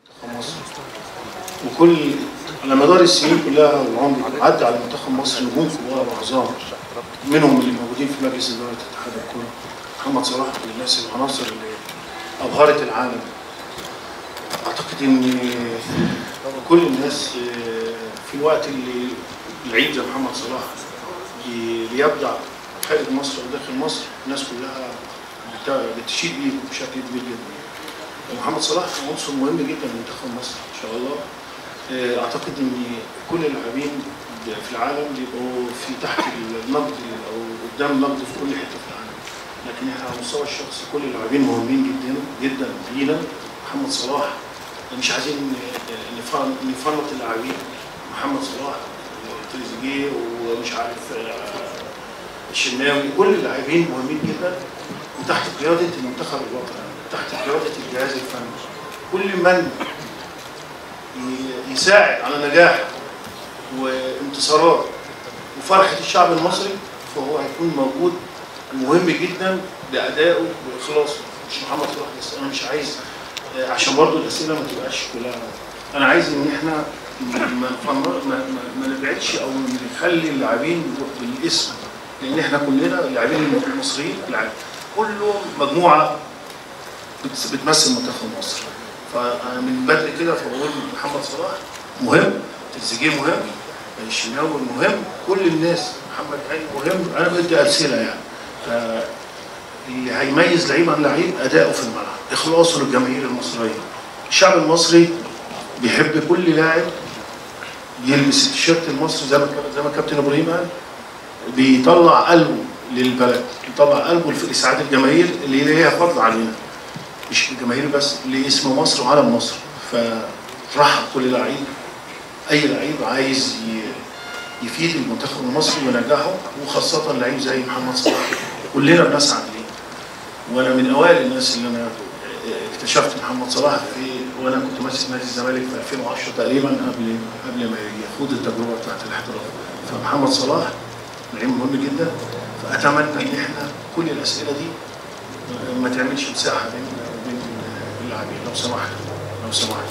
منتخب مصر. وكل على مدار السنين كلها والعمر عدى على منتخب مصر نجوم كبار وعظام، منهم اللي موجودين في مجلس اداره اتحاد الكره. محمد صلاح من الناس العناصر اللي ابهرت العالم. اعتقد ان كل الناس في الوقت اللي لعيب زي محمد صلاح بيبدع خارج مصر وداخل مصر، الناس كلها بتشيد بيه بشكل كبير جدا. محمد صلاح عنصر مهم جدا لمنتخب مصر ان شاء الله. اعتقد ان كل اللاعبين في العالم بيبقوا في تحت النقد او قدام النقد في كل حته في العالم، لكن احنا على المستوى الشخصي كل اللاعبين مهمين جدا جدا لينا. محمد صلاح مش عايزين نفرط اللاعبين، محمد صلاح تريزيجيه ومش عارف الشناوي، كل اللاعبين مهمين جدا وتحت قياده المنتخب الوطني، تحت قياده الجهاز الفني. كل من يساعد على نجاح وانتصارات وفرحه الشعب المصري فهو هيكون موجود مهم جدا لادائه واخلاصه. مش محمد صلاح بس، انا مش عايز عشان برضه الاسئله ما تبقاش كلها، انا عايز ان احنا ما نبعدش او نخلي اللاعبين بالاسم، لان احنا كلنا اللاعبين المصريين كله مجموعه بتمثل منتخب مصر. فانا من بدري كده فبقول محمد صلاح مهم، تريزيجيه مهم، الشناوي مهم، كل الناس، محمد هاني مهم. انا بدي امثله يعني. اللي هيميز لعيب عن لعيب اداؤه في الملعب، اخلاصه للجماهير المصريه. الشعب المصري بيحب كل لاعب يلبس التيشيرت المصري زي ما كابتن ابراهيم قال، بيطلع قلبه للبلد، بيطلع قلبه في اسعاد الجماهير اللي ليها فضل علينا، مش الجماهير بس، لاسم مصر وعلم مصر. فرحب كل لعيب، اي لعيب عايز يفيد المنتخب المصري وينجحه، وخاصه لعيب زي محمد صلاح كلنا بنسعد ليه. وانا من اوائل الناس اللي انا اكتشفت محمد صلاح وانا كنت ماسك نادي الزمالك في 2010 تقريبا، قبل ما يخوض التجربه بتاعت الاحتراف. فمحمد صلاح لعيب مهم جدا، فاتمنى ان احنا كل الاسئله دي ما تعملش مساحه بين اللاعبين، لو سمحت.